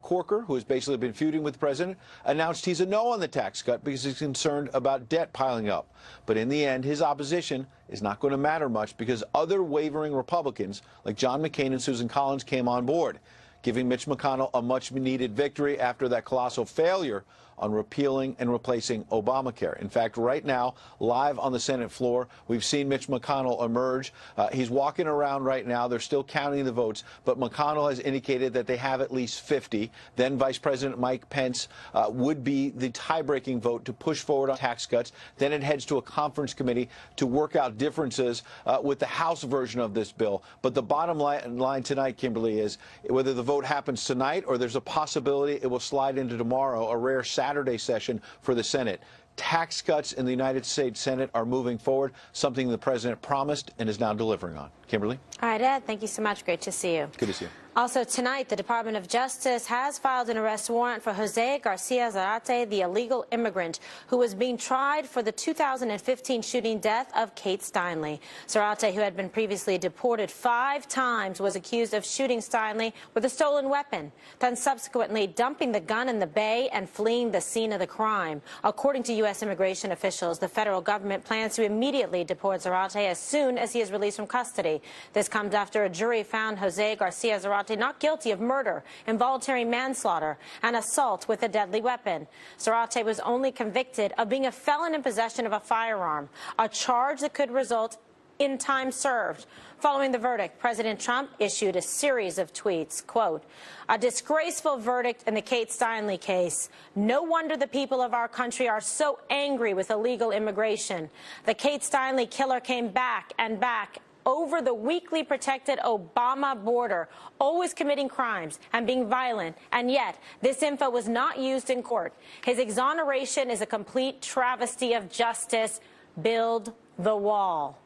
Corker, who has basically been feuding with the president, announced he's a no on the tax cut because he's concerned about debt piling up. But in the end, his opposition is not going to matter much because other wavering Republicans like John McCain and Susan Collins came on board, giving Mitch McConnell a much-needed victory after that colossal failure on repealing and replacing Obamacare. In fact, right now, live on the Senate floor, we've seen Mitch McConnell emerge. He's walking around right now. They're still counting the votes, but McConnell has indicated that they have at least 50. Then Vice President Mike Pence would be the tie-breaking vote to push forward on tax cuts. Then it heads to a conference committee to work out differences with the House version of this bill. But the bottom line tonight, Kimberly, is whether the vote happens tonight or there's a possibility it will slide into tomorrow, a rare Saturday session for the Senate. Tax cuts in the United States Senate are moving forward, something the president promised and is now delivering on. Kimberly? All right, Ed, thank you so much. Great to see you. Good to see you. Also tonight, the Department of Justice has filed an arrest warrant for Jose Garcia Zarate, the illegal immigrant who was being tried for the 2015 shooting death of Kate Steinle. Zarate, who had been previously deported 5 times, was accused of shooting Steinle with a stolen weapon, then subsequently dumping the gun in the bay and fleeing the scene of the crime. According to U.S. immigration officials, the federal government plans to immediately deport Zarate as soon as he is released from custody. This comes after a jury found Jose Garcia Zarate not guilty of murder, involuntary manslaughter, and assault with a deadly weapon. Zarate was only convicted of being a felon in possession of a firearm, a charge that could result in time served. Following the verdict, President Trump issued a series of tweets, quote, "A disgraceful verdict in the Kate Steinle case. No wonder the people of our country are so angry with illegal immigration. The Kate Steinle killer came back and back over the weakly protected Obama border, always committing crimes and being violent, and yet this info was not used in court. His exoneration is a complete travesty of justice. Build the wall."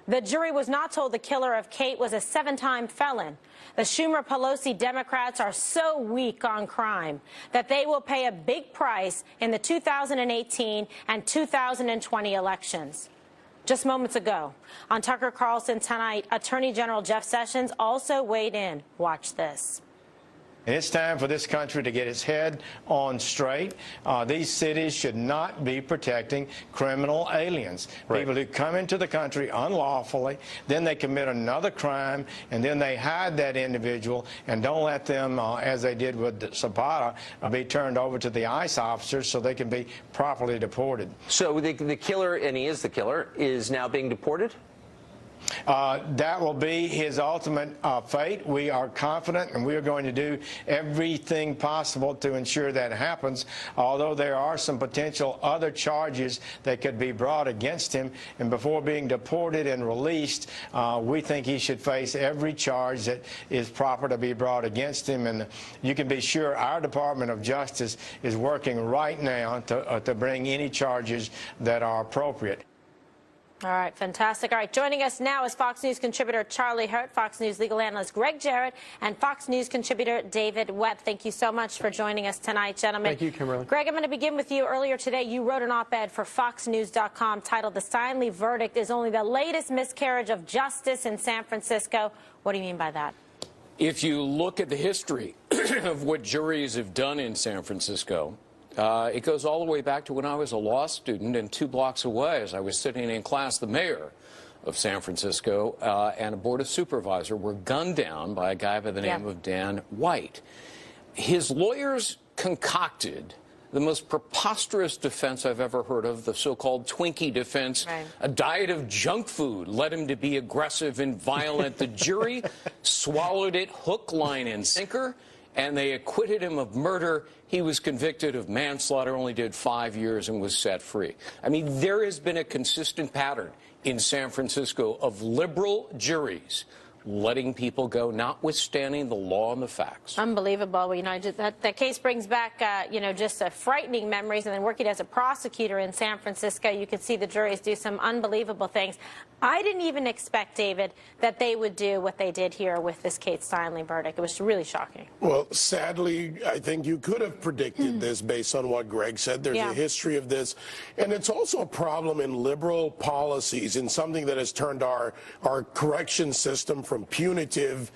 The jury was not told the killer of Kate was a 7-time felon. The Schumer-Pelosi Democrats are so weak on crime that they will pay a big price in the 2018 and 2020 elections. Just moments ago, on Tucker Carlson tonight, Attorney General Jeff Sessions also weighed in. Watch this. It's time for this country to get its head on straight. These cities should not be protecting criminal aliens, people who come into the country unlawfully, then they commit another crime, and then they hide that individual and don't let them, as they did with Zapata, be turned over to the ICE officers so they can be properly deported. So the killer, and he is the killer, is now being deported? That will be his ultimate fate. We are confident, and we are going to do everything possible to ensure that happens, although there are some potential other charges that could be brought against him. And before being deported and released, we think he should face every charge that is proper to be brought against him. And you can be sure our Department of Justice is working right now to bring any charges that are appropriate. All right, fantastic. All right, joining us now is Fox News contributor Charlie Hurt, Fox News legal analyst Greg Jarrett, and Fox News contributor David Webb. Thank you so much for joining us tonight, gentlemen. Thank you, Kimberly. Greg, I'm going to begin with you. Earlier today, you wrote an op-ed for FoxNews.com titled "The Steinle Verdict is Only the Latest Miscarriage of Justice in San Francisco." What do you mean by that? If you look at the history of what juries have done in San Francisco, it goes all the way back to when I was a law student, and 2 blocks away, as I was sitting in class, the mayor of San Francisco and a board of supervisors were gunned down by a guy by the name of Dan White. His lawyers concocted the most preposterous defense I've ever heard of, the so-called Twinkie defense. Right. A diet of junk food led him to be aggressive and violent. The jury swallowed it hook, line, and sinker, and they acquitted him of murder. He was convicted of manslaughter, only did 5 years, and was set free. I mean, there has been a consistent pattern in San Francisco of liberal juries letting people go, notwithstanding the law and the facts. Unbelievable. Well, you know, that case brings back, you know, just frightening memories. And then working as a prosecutor in San Francisco, you could see the juries do some unbelievable things. I didn't even expect, David, that they would do what they did here with this Kate Steinle verdict. It was really shocking. Well, sadly, I think you could have predicted this based on what Greg said. There's a history of this. And it's also a problem in liberal policies, in something that has turned our correction system from punitive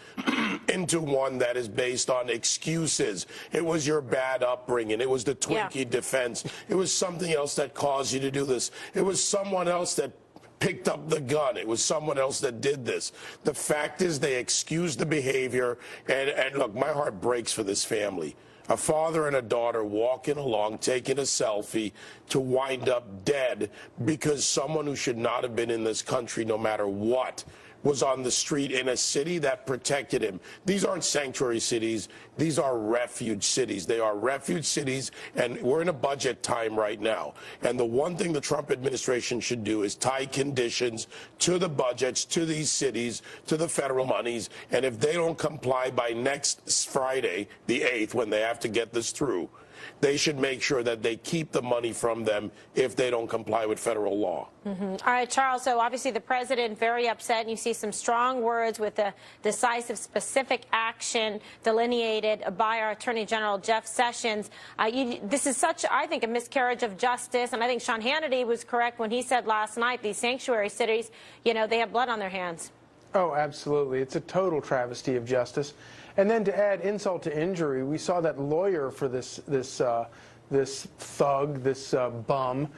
into one that is based on excuses. It was your bad upbringing. It was the Twinkie defense. It was something else that caused you to do this. It was someone else that picked up the gun. It was someone else that did this. The fact is they excused the behavior. And look, my heart breaks for this family. A father and a daughter walking along, taking a selfie to wind up dead because someone who should not have been in this country no matter what was on the street in a city that protected him. These aren't sanctuary cities. These are refuge cities. They are refuge cities, and we're in a budget time right now. And the one thing the Trump administration should do is tie conditions to the budgets, to these cities, to the federal monies. And if they don't comply by next Friday, the 8th, when they have to get this through, they should make sure that they keep the money from them if they don't comply with federal law. All right, Charles, so obviously the president very upset, and you see some strong words with the decisive, specific action delineated by our Attorney General Jeff Sessions. This is such, I think, a miscarriage of justice, and I think Sean Hannity was correct when he said last night these sanctuary cities, you know, they have blood on their hands. Oh, absolutely. It's a total travesty of justice. And then to add insult to injury, we saw that lawyer for this thug, this bum,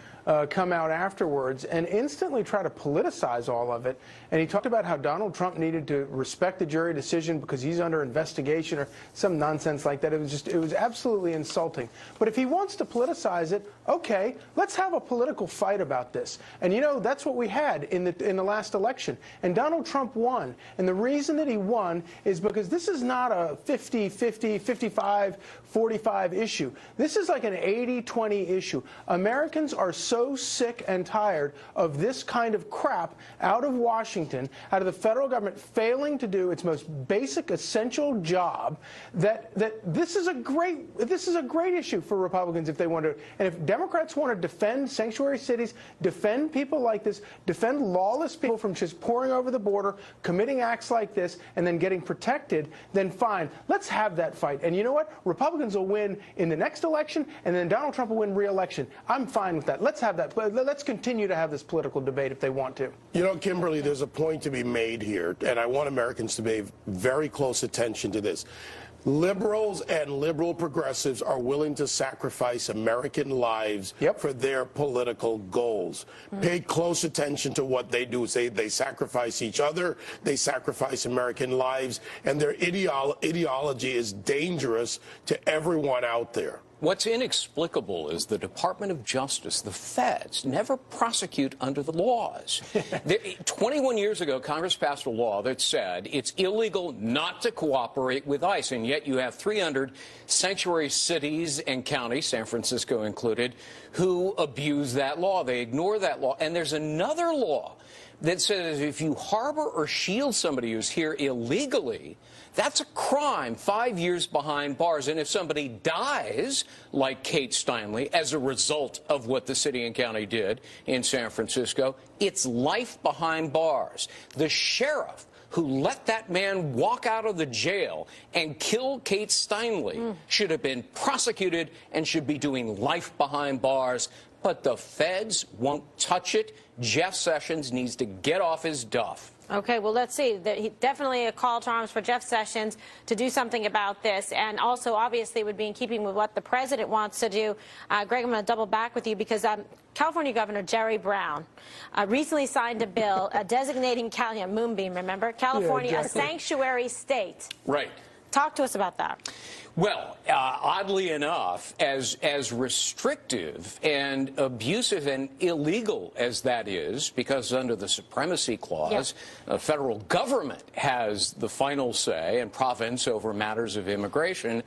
come out afterwards and instantly try to politicize all of it. And he talked about how Donald Trump needed to respect the jury decision because he's under investigation or some nonsense like that. It was absolutely insulting. But if he wants to politicize it, okay, let's have a political fight about this. And you know, that's what we had in the last election. And Donald Trump won. And the reason that he won is because this is not a 50-50, 55-45 issue. This is like an 80-20 issue. Americans are so sick and tired of this kind of crap out of Washington, out of the federal government failing to do its most basic, essential job, that this is a great issue for Republicans if they want to. And if Democrats want to defend sanctuary cities, defend people like this, defend lawless people from just pouring over the border, committing acts like this, and then getting protected, then fine. Let's have that fight. And you know what? Republicans will win in the next election, and then Donald Trump will win re-election. I'm fine with that. Let's have that. Let's continue to have this political debate if they want to. You know, Kimberly, there's a point to be made here, and I want Americans to pay very close attention to this. Liberals and liberal progressives are willing to sacrifice American lives for their political goals. Pay close attention to what they do. They sacrifice each other, they sacrifice American lives, and their ideology is dangerous to everyone out there. What's inexplicable is the Department of Justice, the feds, never prosecute under the laws. 21 years ago, Congress passed a law that said it's illegal not to cooperate with ICE, and yet you have 300 sanctuary cities and counties, San Francisco included, who abuse that law. They ignore that law. And there's another law that says if you harbor or shield somebody who's here illegally, that's a crime, 5 years behind bars. And if somebody dies, like Kate Steinle, as a result of what the city and county did in San Francisco, it's life behind bars. The sheriff who let that man walk out of the jail and kill Kate Steinle should have been prosecuted and should be doing life behind bars. But the feds won't touch it. Jeff Sessions needs to get off his duff. Okay, well, let's see. Definitely a call to arms for Jeff Sessions to do something about this, and also obviously would be in keeping with what the president wants to do. Greg, I'm going to double back with you because California Governor Jerry Brown recently signed a bill designating Moonbeam, remember? California a sanctuary state. Right. Talk to us about that. Well, oddly enough, as restrictive and abusive and illegal as that is, because under the Supremacy Clause, the federal government has the final say and province over matters of immigration,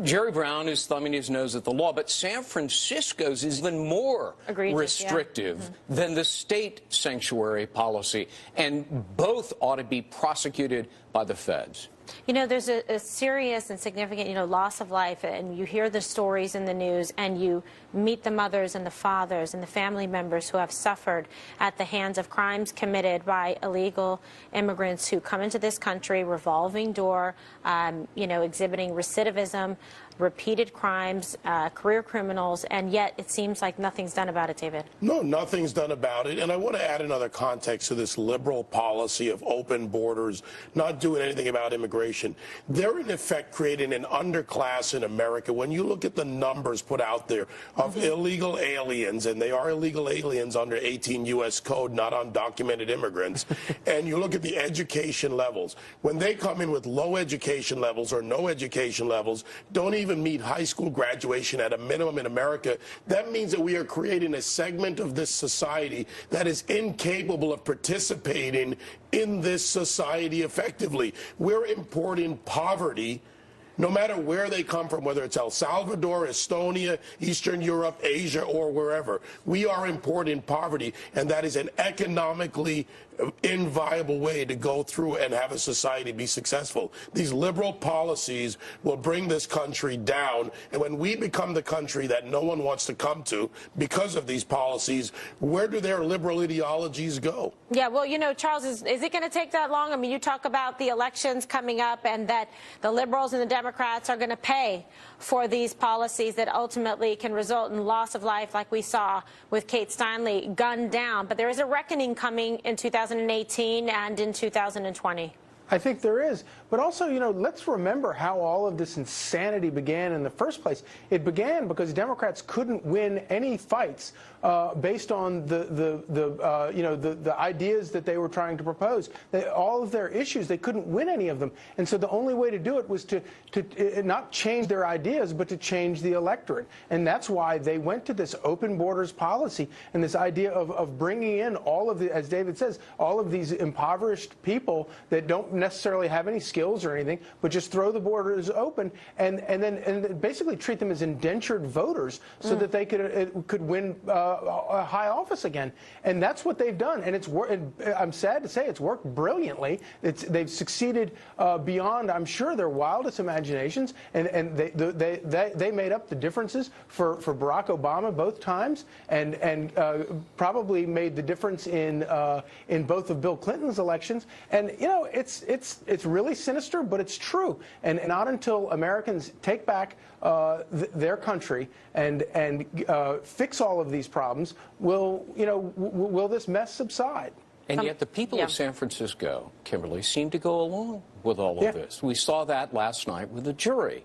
Jerry Brown is thumbing his nose at the law, but San Francisco's is even more restrictive than the state sanctuary policy, and both ought to be prosecuted by the feds. You know, there's a serious and significant, loss of life, and you hear the stories in the news, and you meet the mothers and the fathers and the family members who have suffered at the hands of crimes committed by illegal immigrants who come into this country, revolving door, exhibiting recidivism. repeated crimes, career criminals, and yet it seems like nothing's done about it, David. No, nothing's done about it. And I want to add another context to this liberal policy of open borders, not doing anything about immigration. They're, in effect, creating an underclass in America. When you look at the numbers put out there of illegal aliens, and they are illegal aliens under 18 U.S. Code, not undocumented immigrants, and you look at the education levels, when they come in with low education levels or no education levels, don't even meet high school graduation at a minimum in America, that means that we are creating a segment of this society that is incapable of participating in this society effectively. We're importing poverty, no matter where they come from, whether it's El Salvador, Estonia, Eastern Europe, Asia, or wherever. We are importing poverty, and that is an economically inviable way to go through and have a society be successful. These liberal policies will bring this country down, and when we become the country that no one wants to come to because of these policies, where do their liberal ideologies go? Yeah, well, you know, Charles, is it going to take that long? I mean, you talk about the elections coming up and that the liberals and the Democrats are going to pay for these policies that ultimately can result in loss of life, like we saw with Kate Steinle gunned down. But there is a reckoning coming in 2018 and in 2020. I think there is. But also, you know, let's remember how all of this insanity began in the first place. It began because Democrats couldn't win any fights based on the ideas that they were trying to propose. All of their issues, they couldn't win any of them. And so the only way to do it was to not change their ideas, but to change the electorate. And that's why they went to this open borders policy and this idea of bringing in all of the, as David says, all of these impoverished people that don't necessarily have any skills or anything, but just throw the borders open and then basically treat them as indentured voters so that they could win a high office again. And that's what they've done. And I'm sad to say it's worked brilliantly. They've succeeded beyond, I'm sure, their wildest imaginations. And they made up the differences for Barack Obama both times, and probably made the difference in both of Bill Clinton's elections. And you know, it's really sinister, but it's true. And not until Americans take back their country and fix all of these problems will this mess subside. And yet the people of San Francisco, Kimberly, seem to go along with all of this. We saw that last night with the jury.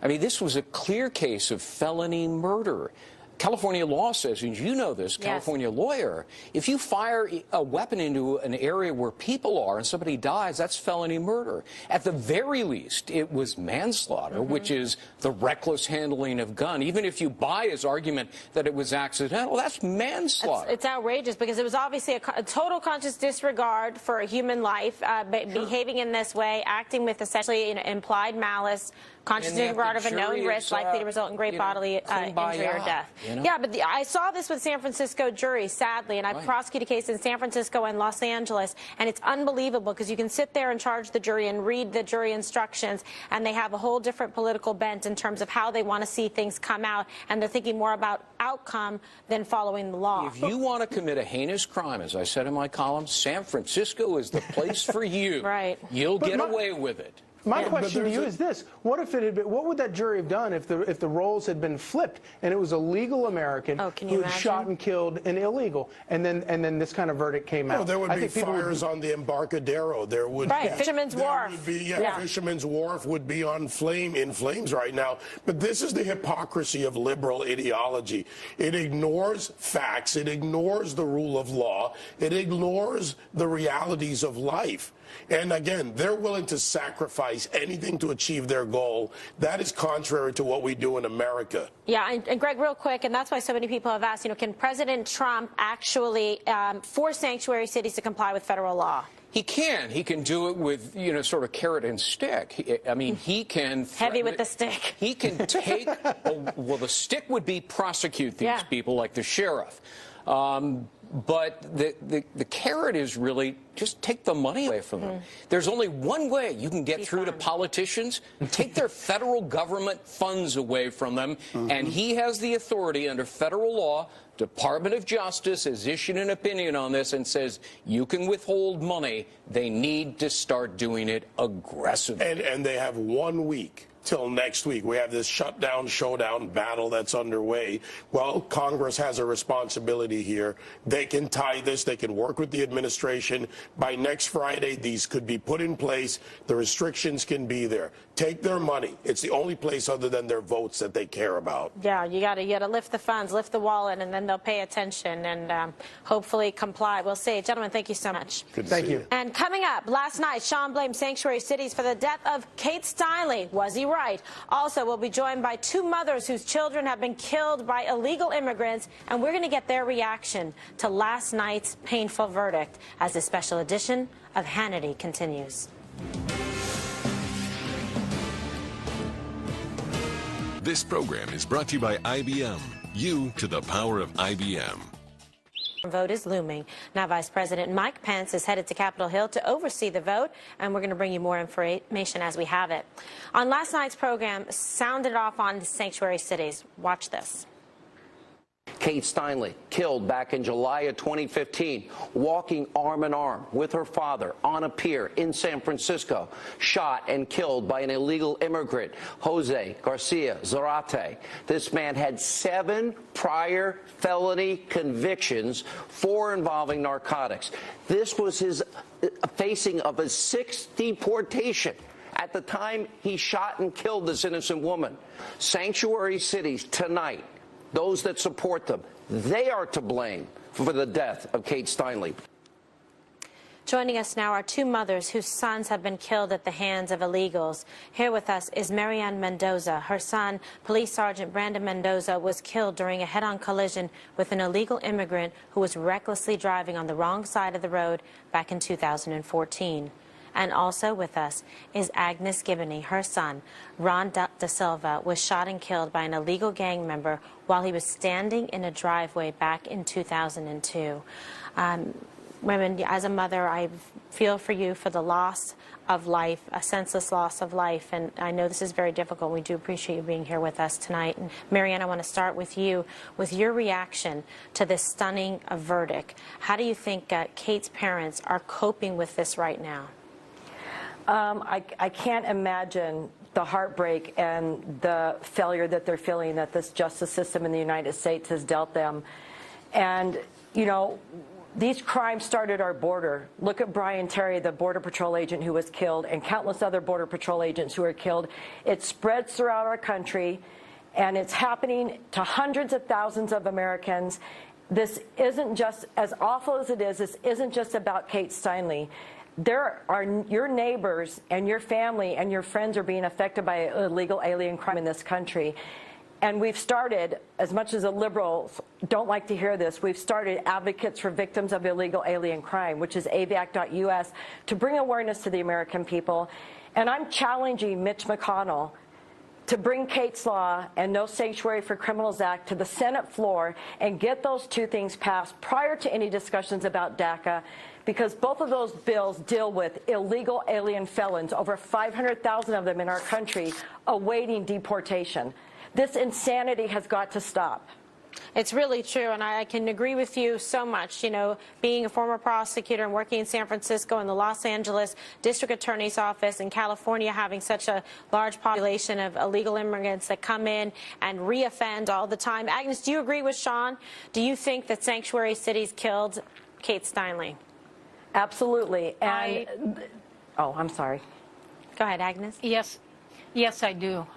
I mean, this was a clear case of felony murder. California law says, and you know this, California lawyer, if you fire a weapon into an area where people are and somebody dies, that's felony murder. At the very least, it was manslaughter, which is the reckless handling of gun. Even if you buy his argument that it was accidental, that's manslaughter. It's outrageous because it was obviously a total conscious disregard for a human life, behaving in this way, acting with essentially implied malice, conscious disregard of a known risk likely to result in great bodily injury or death. You know? Yeah, but I saw this with San Francisco juries, sadly, and I prosecuted a case in San Francisco and Los Angeles, and it's unbelievable because you can sit there and charge the jury and read the jury instructions, and they have a whole different political bent in terms of how they want to see things come out, and they're thinking more about outcome than following the law. If you want to commit a heinous crime, as I said in my column, San Francisco is the place for you. Right. You'll get away with it. My question to you is this: what if it had been? What would that jury have done if the roles had been flipped and it was a legal American who had shot and killed an illegal, and then this kind of verdict came out? There would be fires on the Embarcadero. There would Fisherman's Wharf. Fisherman's Wharf would be in flames right now. But this is the hypocrisy of liberal ideology. It ignores facts. It ignores the rule of law. It ignores the realities of life. And again, they're willing to sacrifice anything to achieve their goal. That is contrary to what we do in America. Yeah, and Greg, real quick, and that's why so many people have asked, can President Trump actually force sanctuary cities to comply with federal law? He can. He can do it with, sort of carrot and stick. I mean, he can... Heavy with the stick. He can take... well, the stick would be prosecute these people like the sheriff. But the carrot is really just take the money away from them. There's only one way you can get through to politicians: take their federal government funds away from them. And he has the authority under federal law. Department of Justice has issued an opinion on this and says you can withhold money. They need to start doing it aggressively. And they have 1 week till next week. We have this shutdown, showdown battle that's underway. Well, Congress has a responsibility here. They can tie this. They can work with the administration. By next Friday, these could be put in place. The restrictions can be there. Take their money. It's the only place other than their votes that they care about. Yeah, you got to lift the funds, lift the wallet, and then they'll pay attention and hopefully comply. We'll see. Gentlemen, thank you so much. Thank you. And coming up, last night, Sean blamed sanctuary cities for the death of Kate Steinle. Was he right? Also, we'll be joined by two mothers whose children have been killed by illegal immigrants, and we're going to get their reaction to last night's painful verdict as this special edition of Hannity continues. This program is brought to you by IBM. You to the power of IBM. Vote is looming. Now, Vice President Mike Pence is headed to Capitol Hill to oversee the vote, and we're going to bring you more information as we have it. On last night's program, sounded off on sanctuary cities. Watch this. Kate Steinle, killed back in July of 2015, walking arm in arm with her father on a pier in San Francisco, shot and killed by an illegal immigrant, Jose Garcia Zarate. This man had 7 prior felony convictions, 4 involving narcotics. This was his facing of his 6th deportation. At the time he shot and killed this innocent woman. Sanctuary cities tonight, those that support them, they are to blame for the death of Kate Steinle. Joining us now are two mothers whose sons have been killed at the hands of illegals. Here with us is Marianne Mendoza. Her son, Police Sergeant Brandon Mendoza, was killed during a head-on collision with an illegal immigrant who was recklessly driving on the wrong side of the road back in 2014. And also with us is Agnes Gibney. Her son, Ron Da Silva, was shot and killed by an illegal gang member while he was standing in a driveway back in 2002. Women, as a mother, I feel for you for the loss of life, a senseless loss of life, and I know this is very difficult. We do appreciate you being here with us tonight. And Marianne, I want to start with you, with your reaction to this stunning verdict. How do you think Kate's parents are coping with this right now? I can't imagine the heartbreak and the failure that they're feeling that this justice system in the United States has dealt them. And, you know, these crimes started at our border. Look at Brian Terry, the Border Patrol agent who was killed, and countless other Border Patrol agents who were killed. It spreads throughout our country, and it's happening to hundreds of thousands of Americans. This isn't just, as awful as it is, this isn't just about Kate Steinle. There are your neighbors and your family and your friends are being affected by illegal alien crime in this country. And we've started, as much as the liberals don't like to hear this, we've started Advocates for Victims of Illegal Alien Crime, which is avac.us, to bring awareness to the American people. And I'm challenging Mitch McConnell to bring Kate's Law and No Sanctuary for Criminals Act to the Senate floor and get those two things passed prior to any discussions about DACA, because both of those bills deal with illegal alien felons, over 500,000 of them in our country, awaiting deportation. This insanity has got to stop. It's really true, and I can agree with you so much. You know, being a former prosecutor and working in San Francisco and the Los Angeles District Attorney's Office, in California having such a large population of illegal immigrants that come in and reoffend all the time. Agnes, do you agree with Sean? Do you think that sanctuary cities killed Kate Steinle? Absolutely. And oh, I'm sorry. Go ahead, Agnes. Yes, I do.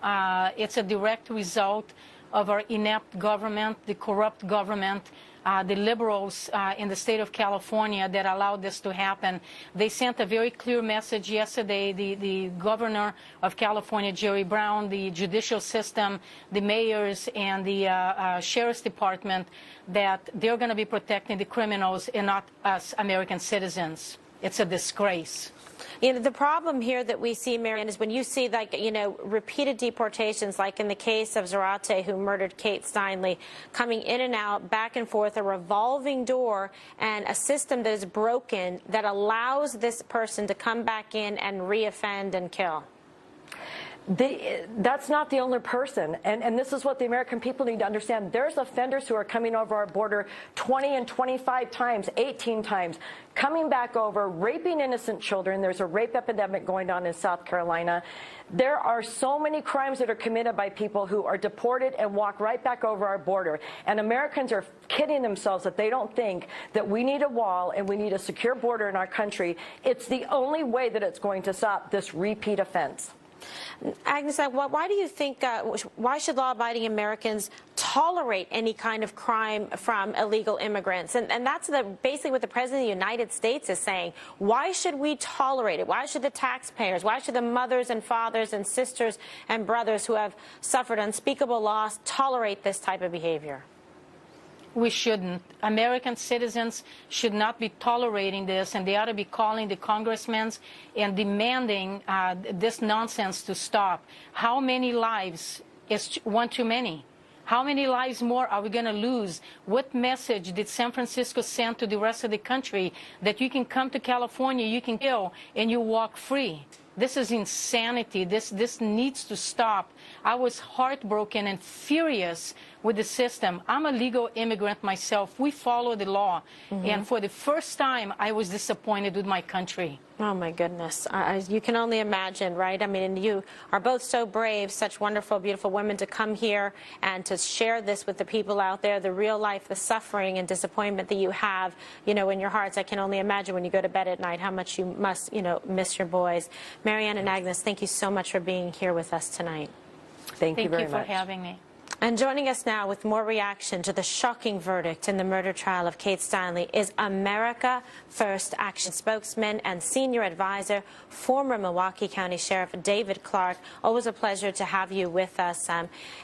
It's a direct result of our inept government, the corrupt government, the liberals in the state of California that allowed this to happen. They sent a very clear message yesterday, the governor of California, Jerry Brown, the judicial system, the mayors, and the sheriff's department, that they're going to be protecting the criminals and not us American citizens. It's a disgrace. You know, the problem here that we see, Marianne, is when you see, like, you know, repeated deportations, like in the case of Zarate, who murdered Kate Steinle, coming in and out, back and forth, a revolving door, and a system that is broken that allows this person to come back in and reoffend and kill. That's not the only person. And this is what the American people need to understand. There's offenders who are coming over our border 20 and 25 times, 18 times, coming back over, raping innocent children. There's a rape epidemic going on in South Carolina. There are so many crimes that are committed by people who are deported and walk right back over our border. And Americans are kidding themselves that they don't think that we need a wall and we need a secure border in our country. It's the only way that it's going to stop this repeat offense. Agnes, why do you think, why should law-abiding Americans tolerate any kind of crime from illegal immigrants? And that's basically what the President of the United States is saying. Why should we tolerate it? Why should the taxpayers, why should the mothers and fathers and sisters and brothers who have suffered unspeakable loss tolerate this type of behavior? We shouldn't. American citizens should not be tolerating this, and they ought to be calling the congressmen and demanding this nonsense to stop. How many lives is one too many? How many lives more are we going to lose? What message did San Francisco send to the rest of the country that you can come to California, you can kill, and you walk free? This is insanity. This needs to stop. I was heartbroken and furious with the system. I'm a legal immigrant myself. We follow the law. And for the first time, I was disappointed with my country. Oh, my goodness. You can only imagine, right? I mean, you are both so brave, such wonderful, beautiful women to come here and to share this with the people out there, the real life, the suffering and disappointment that you have, you know, in your hearts. I can only imagine when you go to bed at night how much you must, you know, miss your boys. Marianne and Agnes, thank you so much for being here with us tonight. Thank you very much. Thank you for having me. And joining us now with more reaction to the shocking verdict in the murder trial of Kate Steinle is America First Action spokesman and senior advisor, former Milwaukee County Sheriff David Clark. Always a pleasure to have you with us.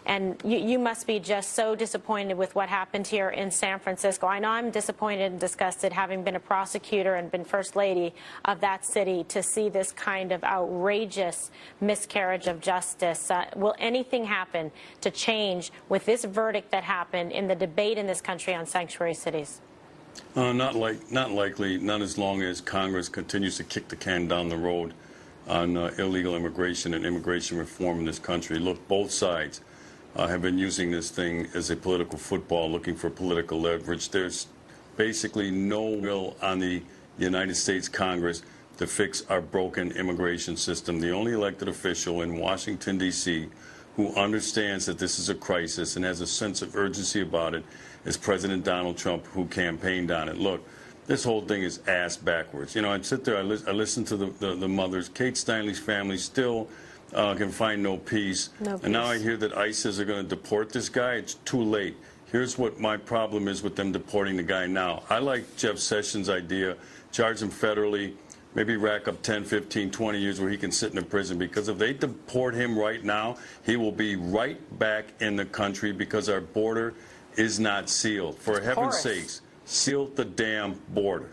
And you must be just so disappointed with what happened here in San Francisco. I know I'm disappointed and disgusted, having been a prosecutor and been First Lady of that city, to see this kind of outrageous miscarriage of justice. Will anything happen to change with this verdict that happened in the debate in this country on sanctuary cities? Not likely, not as long as Congress continues to kick the can down the road on illegal immigration and immigration reform in this country. Look, both sides have been using this thing as a political football, looking for political leverage. There's basically no will on the United States Congress to fix our broken immigration system. The only elected official in Washington, D.C., who understands that this is a crisis and has a sense of urgency about it is President Donald Trump, who campaigned on it. Look, this whole thing is ass backwards. You know, I'd sit there, I listen to the mothers. Kate Steinle's family still can find no peace. And now I hear that ISIS are going to deport this guy. It's too late. Here's what my problem is with them deporting the guy now. I like Jeff Sessions' idea, charge him federally, maybe rack up 10, 15, 20 years where he can sit in a prison, because if they deport him right now, he will be right back in the country because our border is not sealed. For heaven's sakes, seal the damn border.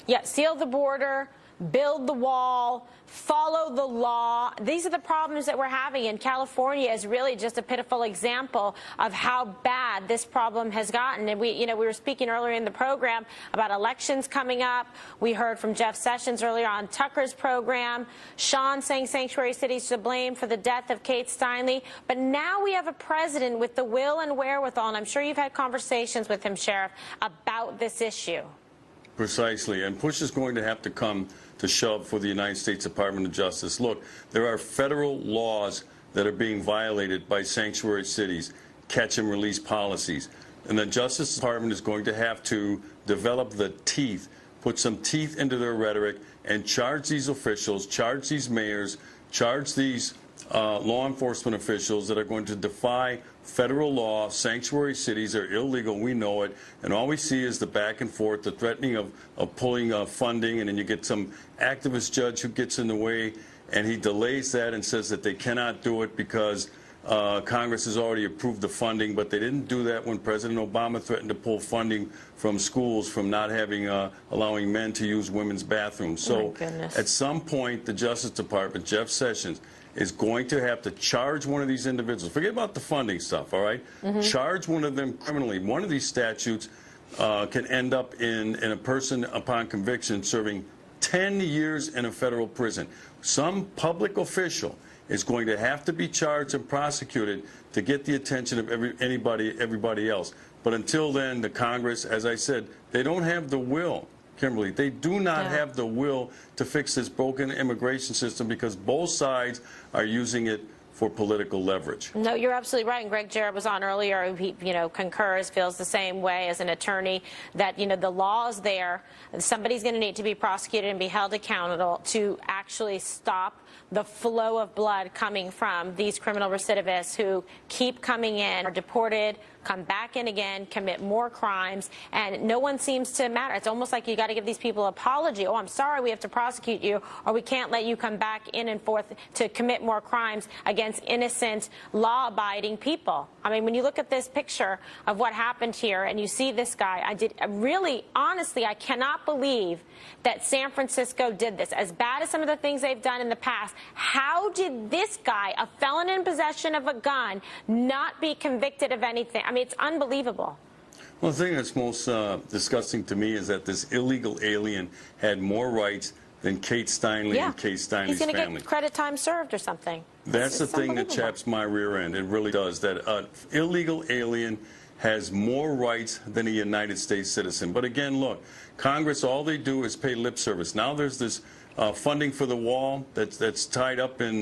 Yeah, seal the border, build the wall, follow the law. These are the problems that we're having, and California is really just a pitiful example of how bad this problem has gotten. And we were speaking earlier in the program about elections coming up. We heard from Jeff Sessions earlier on Tucker's program. Sean saying sanctuary cities to blame for the death of Kate Steinle. But now we have a president with the will and wherewithal, and I'm sure you've had conversations with him, Sheriff, about this issue. Precisely, and push is going to have to come to shove for the United States Department of Justice. Look, there are federal laws that are being violated by sanctuary cities, catch and release policies. And the Justice Department is going to have to develop the teeth, put some teeth into their rhetoric, and charge these officials, charge these mayors, charge these law enforcement officials that are going to defy federal law. Sanctuary cities are illegal, we know it, and all we see is the back and forth, the threatening of pulling funding, and then you get some activist judge who gets in the way, and he delays that and says that they cannot do it because Congress has already approved the funding, but they didn't do that when President Obama threatened to pull funding from schools from not having allowing men to use women's bathrooms. So at some point, the Justice Department, Jeff Sessions, is going to have to charge one of these individuals. Forget about the funding stuff, all right? Charge one of them criminally. One of these statutes can end up in a person upon conviction serving 10 years in a federal prison. Some public official is going to have to be charged and prosecuted to get the attention of everybody else. But until then, the Congress, as I said, they don't have the will, Kimberly. They do not have the will to fix this broken immigration system because both sides are using it for political leverage. No, you're absolutely right. And Greg Jarrett was on earlier. He, concurs, feels the same way as an attorney that, the law is there. Somebody's going to need to be prosecuted and be held accountable to actually stop the flow of blood coming from these criminal recidivists who keep coming in, are deported, come back in again, commit more crimes, and no one seems to matter. It's almost like you got to give these people an apology. Oh, I'm sorry, we have to prosecute you, or we can't let you come back in and forth to commit more crimes against innocent, law-abiding people. I mean, when you look at this picture of what happened here and you see this guy, honestly, I cannot believe that San Francisco did this. As bad as some of the things they've done in the past, how did this guy, a felon in possession of a gun, not be convicted of anything? I mean, it's unbelievable. Well, the thing that's most disgusting to me is that this illegal alien had more rights than Kate Steinle and Kate Steinle's family. He's going to get credit time served or something. That's the thing that chaps my rear end. It really does. That an illegal alien has more rights than a United States citizen. But again, look, Congress, all they do is pay lip service. Now there's this funding for the wall that's tied up in,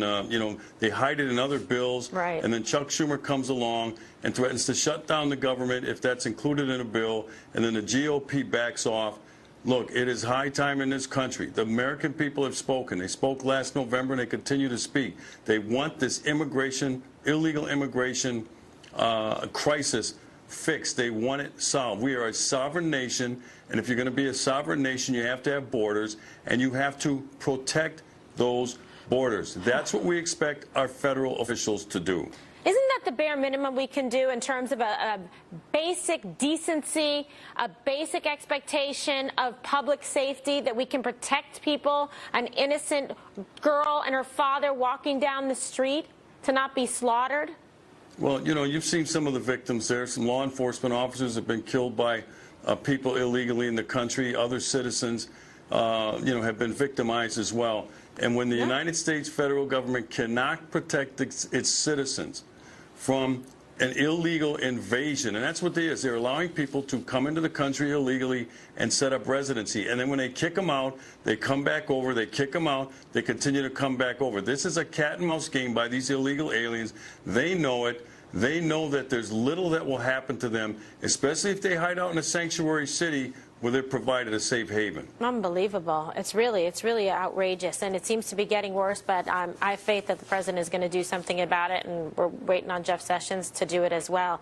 they hide it in other bills. Right. And then Chuck Schumer comes along and threatens to shut down the government if that's included in a bill. And then the GOP backs off. Look, it is high time in this country. The American people have spoken. They spoke last November and they continue to speak. They want this illegal immigration crisis fixed. They want it solved. We are a sovereign nation, and if you're going to be a sovereign nation, you have to have borders, and you have to protect those borders. That's what we expect our federal officials to do. Isn't that the bare minimum we can do in terms of a basic decency, a basic expectation of public safety, that we can protect people, an innocent girl and her father walking down the street, to not be slaughtered? Well, you've seen some of the victims there. Some law enforcement officers have been killed by people illegally in the country. Other citizens, have been victimized as well. And when the United States federal government cannot protect its citizens from an illegal invasion, and that's what they is. They're allowing people to come into the country illegally and set up residency. And then when they kick them out, they come back over, they kick them out, they continue to come back over. This is a cat and mouse game by these illegal aliens. They know it. They know that there's little that will happen to them, especially if they hide out in a sanctuary city where they're provided a safe haven. Unbelievable. It's really outrageous, and it seems to be getting worse, but I have faith that the president is going to do something about it, and we're waiting on Jeff Sessions to do it as well.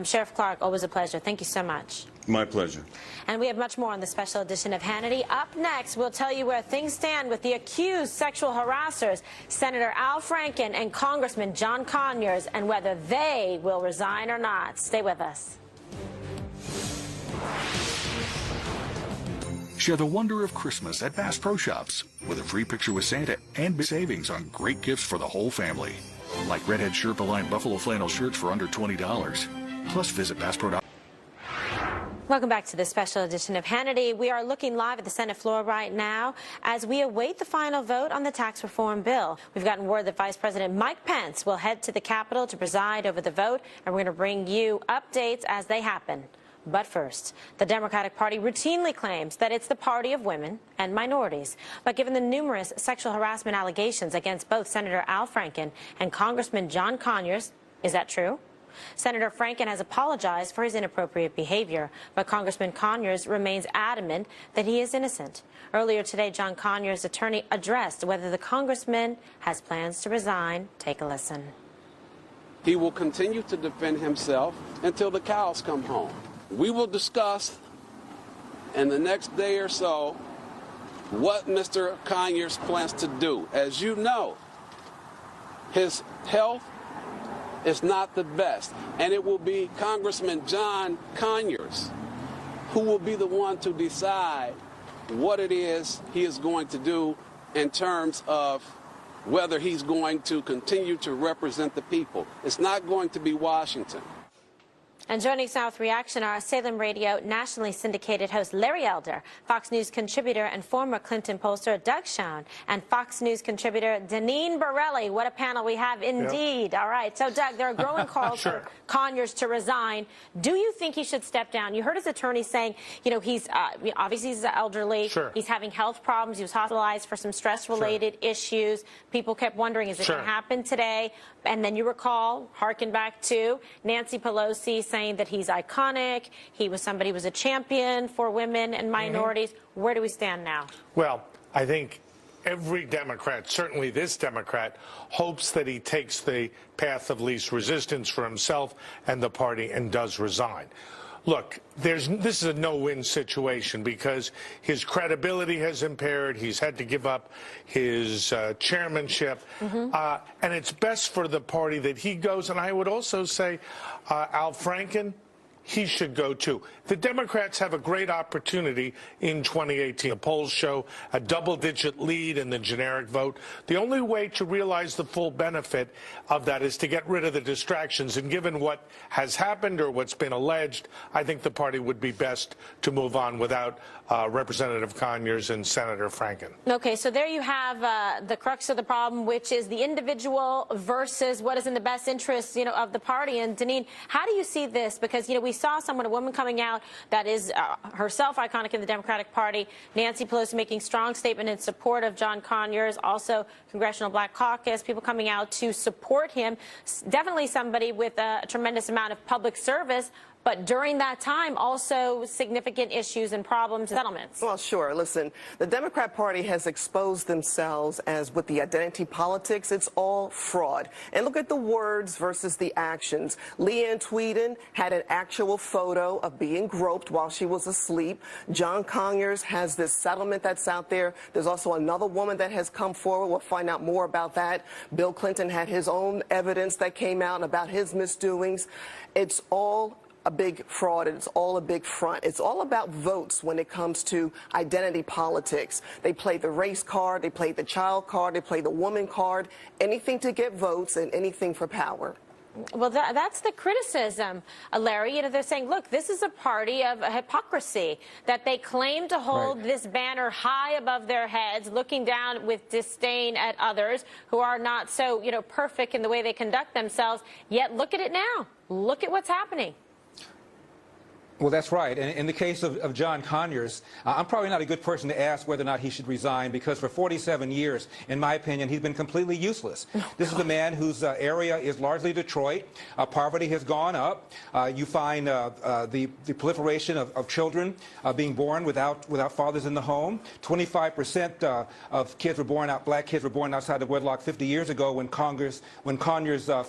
Sheriff Clark, always a pleasure. Thank you so much. My pleasure. And we have much more on the special edition of Hannity. Up next, we'll tell you where things stand with the accused sexual harassers, Senator Al Franken and Congressman John Conyers, and whether they will resign or not. Stay with us. Share the wonder of Christmas at Bass Pro Shops with a free picture with Santa and big savings on great gifts for the whole family. Like Redhead Sherpa-lined buffalo flannel shirts for under $20. Plus, visit BassPro.com. Welcome back to this special edition of Hannity. We are looking live at the Senate floor right now as we await the final vote on the tax reform bill. We've gotten word that Vice President Mike Pence will head to the Capitol to preside over the vote, and we're going to bring you updates as they happen. But first, the Democratic Party routinely claims that it's the party of women and minorities. But given the numerous sexual harassment allegations against both Senator Al Franken and Congressman John Conyers, is that true? Senator Franken has apologized for his inappropriate behavior, but Congressman Conyers remains adamant that he is innocent. Earlier today, John Conyers' attorney addressed whether the congressman has plans to resign. Take a listen. He will continue to defend himself until the cows come home. We will discuss in the next day or so what Mr. Conyers plans to do. As you know, his health is not the best, and it will be Congressman John Conyers who will be the one to decide what it is he is going to do in terms of whether he's going to continue to represent the people. It's not going to be Washington. And joining us now with reaction, our Salem Radio nationally syndicated host Larry Elder, Fox News contributor and former Clinton pollster Doug Schoen, and Fox News contributor Deneen Borelli. What a panel we have indeed. Yep. All right. So, Doug, there are growing calls for Conyers to resign. Do you think he should step down? You heard his attorney saying, you know, he's obviously he's elderly. Sure. He's having health problems. He was hospitalized for some stress-related issues. People kept wondering, is it going to happen today? And then you recall, harken back to Nancy Pelosi saying that he's iconic. He was somebody who was a champion for women and minorities. Where do we stand now? Well, I think every Democrat, certainly this Democrat, hopes that he takes the path of least resistance for himself and the party and does resign. Look, this is a no-win situation because his credibility has impaired. He's had to give up his chairmanship. And it's best for the party that he goes. And I would also say Al Franken, he should go too. The Democrats have a great opportunity in 2018. The polls show a double-digit lead in the generic vote. The only way to realize the full benefit of that is to get rid of the distractions. And given what has happened or what's been alleged, I think the party would be best to move on without Representative Conyers and Senator Franken. Okay, so there you have the crux of the problem, which is the individual versus what is in the best interest, you know, of the party. And Deneen, how do you see this? Because, you know, we saw a woman coming out that is herself iconic in the Democratic Party. Nancy Pelosi making strong statement in support of John Conyers, also Congressional Black Caucus, people coming out to support him. Definitely somebody with a tremendous amount of public service. But during that time, also significant issues and problems and settlements. Well, sure. Listen, the Democrat Party has exposed themselves as with the identity politics. It's all fraud. And look at the words versus the actions. Leanne Tweeden had an actual photo of being groped while she was asleep. John Conyers has this settlement that's out there. There's also another woman that has come forward. We'll find out more about that. Bill Clinton had his own evidence that came out about his misdoings. It's all a big fraud. It's all a big front. It's all about votes when it comes to identity politics. They play the race card, they play the child card, they play the woman card, anything to get votes and anything for power. Well, that's the criticism, Larry. You know, they're saying, look, this is a party of hypocrisy, that they claim to hold this banner high above their heads, looking down with disdain at others who are not so, you know, perfect in the way they conduct themselves. Yet look at it now. Look at what's happening. Well, that's right. And in the case of John Conyers, I'm probably not a good person to ask whether or not he should resign because for 47 years, in my opinion, he's been completely useless. This is a man whose area is largely Detroit. Poverty has gone up. You find the proliferation of children being born without fathers in the home. 25% of kids were born out, black kids were born outside of wedlock 50 years ago when Conyers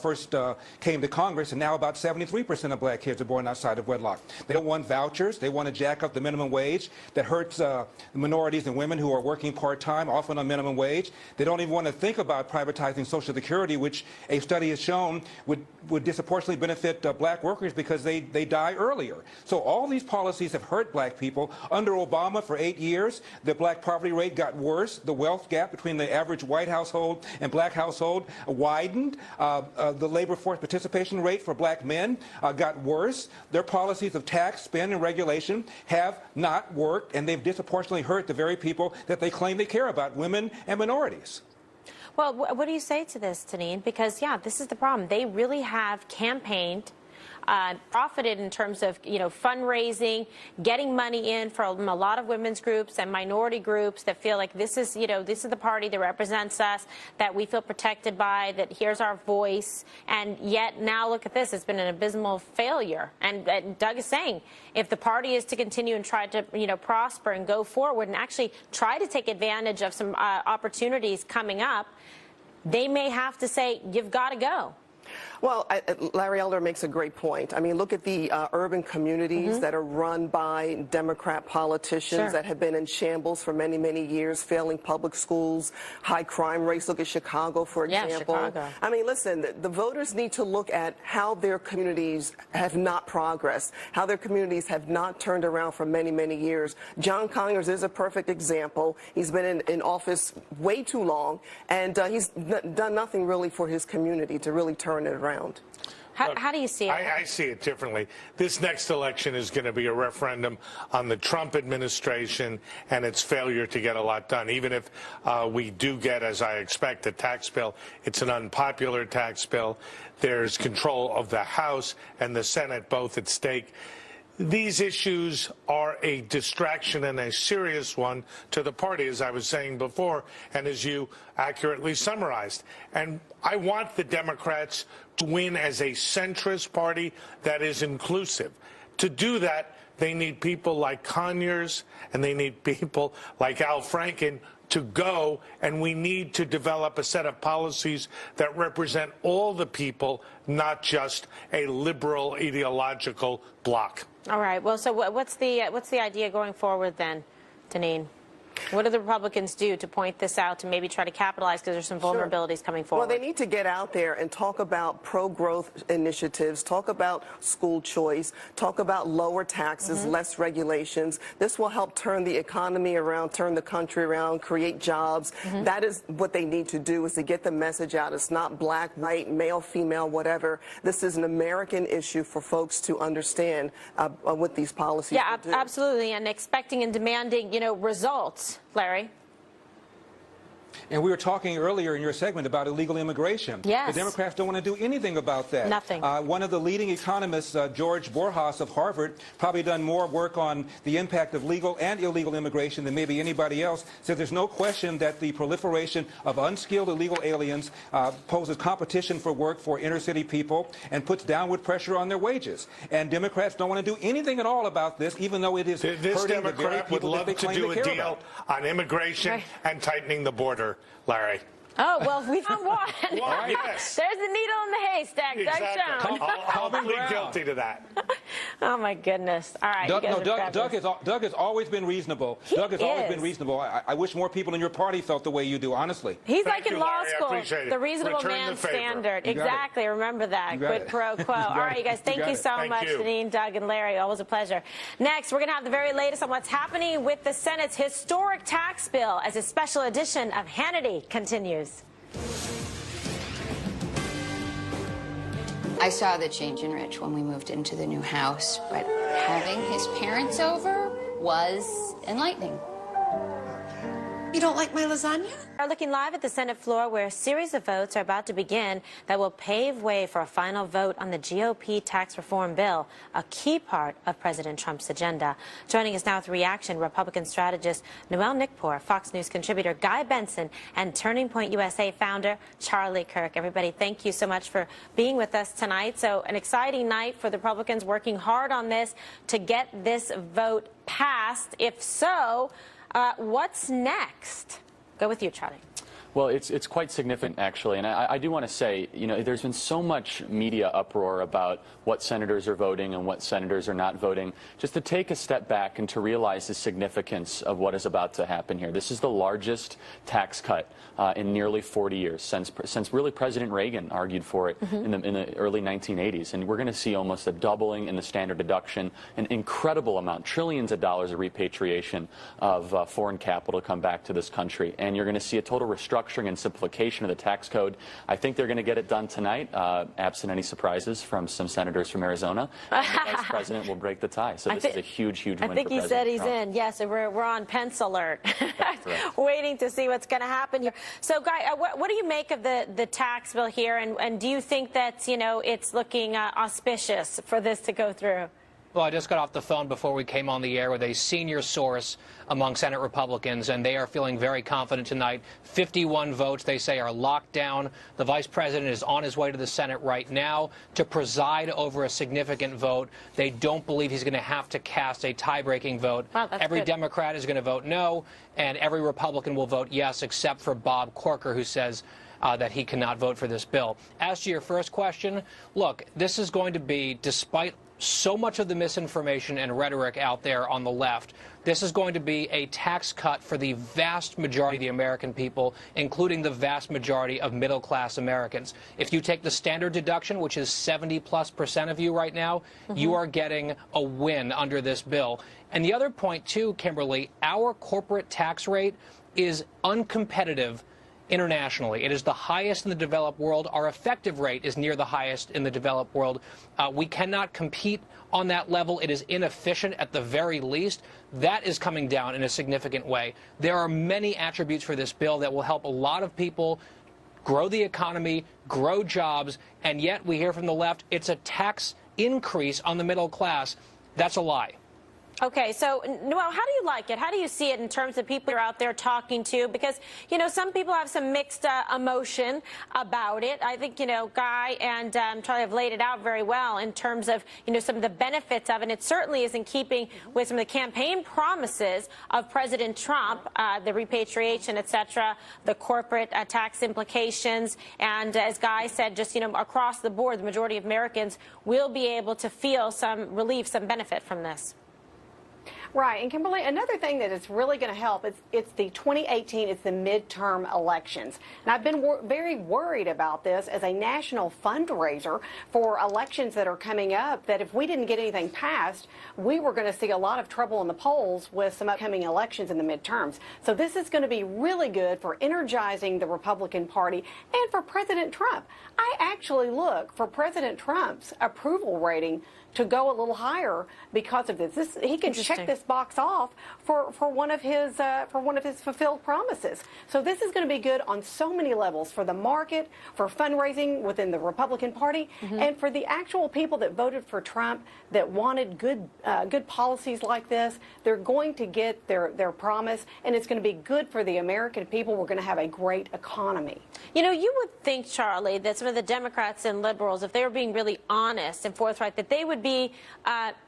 first came to Congress, and now about 73% of black kids are born outside of wedlock. They don't want vouchers. They want to jack up the minimum wage. That hurts minorities and women who are working part-time, often on minimum wage. They don't even want to think about privatizing Social Security, which a study has shown would disproportionately benefit black workers because they die earlier. So all these policies have hurt black people. Under Obama, for 8 years, the black poverty rate got worse. The wealth gap between the average white household and black household widened. The labor force participation rate for black men got worse. Their policies of tax, spend, and regulation have not worked, and they've disproportionately hurt the very people that they claim they care about, women and minorities. Well, what do you say to this, Deneen? Because, yeah, this is the problem. They really have campaigned, profited in terms of, you know, fundraising, getting money in from a lot of women's groups and minority groups that feel like this is, you know, this is the party that represents us, that we feel protected by, that here's our voice. And yet now look at this. It's been an abysmal failure. And Doug is saying if the party is to continue and try to, you know, prosper and go forward and actually try to take advantage of some opportunities coming up, they may have to say, you've got to go. Well, Larry Elder makes a great point. I mean, look at the urban communities that are run by Democrat politicians that have been in shambles for many, many years, failing public schools, high crime rates. Look at Chicago, for example. Chicago. I mean, listen, the voters need to look at how their communities have not progressed, how their communities have not turned around for many, many years. John Conyers is a perfect example. He's been in office way too long, and he's done nothing really for his community to really turn it around. How do you see it? I see it differently. This next election is going to be a referendum on the Trump administration and its failure to get a lot done. Even if we do get, as I expect, a tax bill, it's an unpopular tax bill. There's control of the House and the Senate both at stake. These issues are a distraction and a serious one to the party, as I was saying before, and as you accurately summarized. And I want the Democrats to win as a centrist party that is inclusive. To do that, they need people like Conyers and they need people like Al Franken to go, and we need to develop a set of policies that represent all the people, not just a liberal ideological bloc. All right. Well, so what's the idea going forward then, Tanine? What do the Republicans do to point this out, to maybe try to capitalize, because there's some vulnerabilities coming forward? Well, they need to get out there and talk about pro-growth initiatives, talk about school choice, talk about lower taxes, less regulations. This will help turn the economy around, turn the country around, create jobs. That is what they need to do, is to get the message out. It's not black, white, male, female, whatever. This is an American issue for folks to understand what these policies will do. Absolutely, and expecting and demanding, results. Larry? And we were talking earlier in your segment about illegal immigration. Yes. The Democrats don't want to do anything about that. Nothing. One of the leading economists, George Borjas of Harvard, probably done more work on the impact of legal and illegal immigration than maybe anybody else, said there's no question that the proliferation of unskilled illegal aliens poses competition for work for inner city people and puts downward pressure on their wages. And Democrats don't want to do anything at all about this, even though it is This hurting the very Democrat would people that love they to claim do to a care deal about. on immigration and tightening the border, Larry. Oh, well, we found one. Well, yes. There's the needle in the haystack. Exactly. Doug I'll plead guilty to that. Oh, my goodness. All right. Doug has always been reasonable. Doug has always been reasonable. I wish more people in your party felt the way you do, honestly. He's like in law school, the Return reasonable man the favor. standard. Exactly. Remember that. Quid pro quo. All right, you guys, thank you so much, Janine, Doug, and Larry. Always a pleasure. Next, we're going to have the very latest on what's happening with the Senate's historic tax bill as a special edition of Hannity continues. I saw the change in Rich when we moved into the new house, but having his parents over was enlightening. You don't like my lasagna? We're looking live at the Senate floor, where a series of votes are about to begin that will pave way for a final vote on the GOP tax reform bill, a key part of President Trump's agenda. Joining us now with reaction, Republican strategist Noel Nickpour, Fox News contributor Guy Benson, and Turning Point USA founder Charlie Kirk. Everybody, thank you so much for being with us tonight. So an exciting night for the Republicans, working hard on this to get this vote passed. If so, what's next? Go with you, Charlie. Well, it's quite significant, actually, and I do want to say, there's been so much media uproar about what senators are voting and what senators are not voting. Just to take a step back and to realize the significance of what is about to happen here. This is the largest tax cut in nearly 40 years, since really President Reagan argued for it in the early 1980s. And we're going to see almost a doubling in the standard deduction, an incredible amount, trillions of dollars of repatriation of foreign capital to come back to this country. And you're going to see a total restructuring and simplification of the tax code. I think they're going to get it done tonight, absent any surprises from some senators from Arizona. And the Vice President will break the tie. So this is a huge, huge win for President Trump. I think he said he's in. Yes, we're on Pence alert, waiting to see what's going to happen here. So, Guy, what do you make of the tax bill here, and do you think that it's looking auspicious for this to go through? Well, I just got off the phone before we came on the air with a senior source among Senate Republicans, and they are feeling very confident tonight. 51 votes, they say, are locked down. The Vice President is on his way to the Senate right now to preside over a significant vote. They don't believe he's going to have to cast a tie-breaking vote. Wow, every good. Democrat is going to vote no, and every Republican will vote yes, except for Bob Corker, who says that he cannot vote for this bill. As to your first question, look, this is going to be, despite so much of the misinformation and rhetoric out there on the left, this is going to be a tax cut for the vast majority of the American people, including the vast majority of middle-class Americans. If you take the standard deduction, which is 70+% of you right now, you are getting a win under this bill. And the other point, too, Kimberly, our corporate tax rate is uncompetitive internationally. It is the highest in the developed world. Our effective rate is near the highest in the developed world. We cannot compete on that level. It is inefficient at the very least. That is coming down in a significant way. There are many attributes for this bill that will help a lot of people grow the economy, grow jobs, and yet we hear from the left it's a tax increase on the middle class. That's a lie. Okay, so, Noel, how do you like it? How do you see it in terms of people you're out there talking to? Because, you know, some people have some mixed emotion about it. I think, you know, Guy and Charlie have laid it out very well in terms of, you know, some of the benefits of it. And it certainly is in keeping with some of the campaign promises of President Trump, the repatriation, et cetera, the corporate tax implications. And as Guy said, just, you know, across the board, the majority of Americans will be able to feel some relief, some benefit from this. Right. And Kimberly, another thing that is really going to help, it's the 2018, it's the midterm elections. And I've been very worried about this as a national fundraiser for elections that are coming up, that if we didn't get anything passed, we were going to see a lot of trouble in the polls with some upcoming elections in the midterms. So this is going to be really good for energizing the Republican Party and for President Trump. I actually look for President Trump's approval rating to go a little higher because of this. He can check this box off for one of his fulfilled promises. So this is going to be good on so many levels, for the market, for fundraising within the Republican Party, and for the actual people that voted for Trump that wanted good policies like this. They're going to get their promise, and it's going to be good for the American people. We're going to have a great economy. You know, you would think, Charlie, that some of the Democrats and liberals, if they were being really honest and forthright, that they would be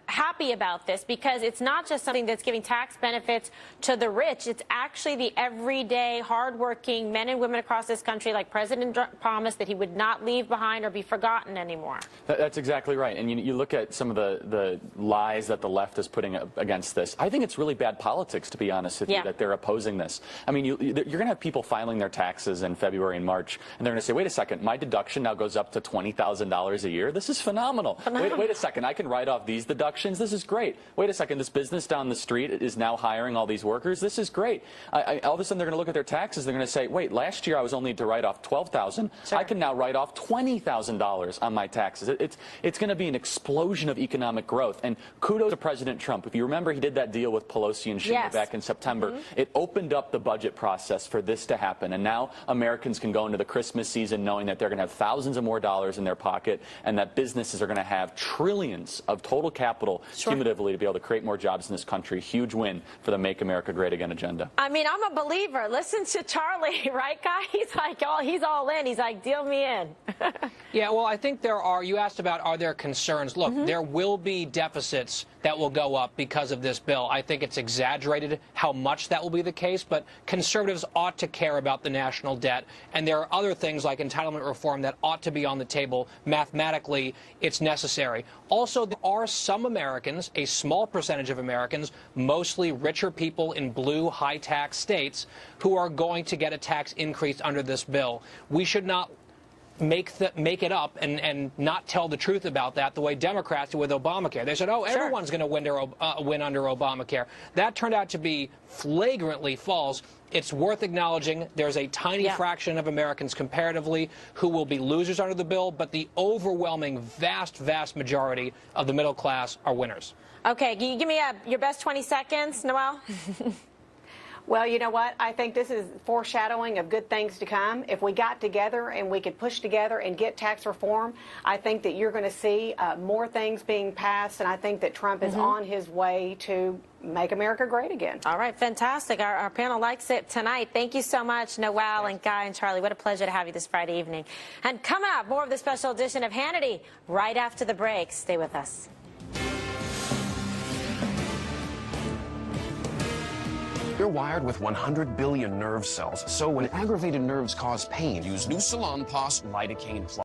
happy about this, because it's not just something that's giving tax benefits to the rich. It's actually the everyday, hardworking men and women across this country, like President Trump promised, that he would not leave behind or be forgotten anymore. That's exactly right. And you look at some of the lies that the left is putting up against this. I think it's really bad politics, to be honest with you, that they're opposing this. I mean, you're going to have people filing their taxes in February and March, and they're going to say, wait a second, my deduction now goes up to $20,000 a year. This is phenomenal. Wait a second, I can write off these deductions. This is great. Wait a second, this business down the street is now hiring all these workers. This is great. All of a sudden, they're going to look at their taxes. They're going to say, wait, last year I was only to write off $12,000. I can now write off $20,000 on my taxes. It's going to be an explosion of economic growth. And kudos to President Trump. If you remember, he did that deal with Pelosi and Schumer back in September. It opened up the budget process for this to happen. And now Americans can go into the Christmas season knowing that they're going to have thousands of more dollars in their pocket, and that businesses are going to have trillions of total capital cumulatively to be able to create more jobs in this country. Huge win for the Make America Great Again agenda. I mean, I'm a believer. Listen to Charlie, right, Guy? He's like, he's all in. He's like, deal me in. Yeah, well, I think there are, you asked about, are there concerns? Look, there will be deficits that will go up because of this bill. I think it's exaggerated how much that will be the case, but conservatives ought to care about the national debt. And there are other things like entitlement reform that ought to be on the table. Mathematically, it's necessary. Also, there are some Americans, a small percentage of Americans, mostly richer people in blue high-tax states, who are going to get a tax increase under this bill. We should not make it up and not tell the truth about that the way Democrats did with Obamacare. They said, everyone's going to win under Obamacare. That turned out to be flagrantly false. It's worth acknowledging there's a tiny fraction of Americans comparatively who will be losers under the bill, but the overwhelming, vast majority of the middle class are winners. Okay, can you give me your best 20 seconds, Noel? Well, you know what? I think this is foreshadowing of good things to come. If we got together and we could push together and get tax reform, I think that you're going to see more things being passed, and I think that Trump is on his way to make America great again. All right, fantastic. Our panel likes it tonight. Thank you so much, Noel and Guy and Charlie. What a pleasure to have you this Friday evening. And coming up, more of the special edition of Hannity right after the break. Stay with us. You're wired with 100 billion nerve cells, so when aggravated nerves cause pain, use new Salon Pos Lidocaine Plus.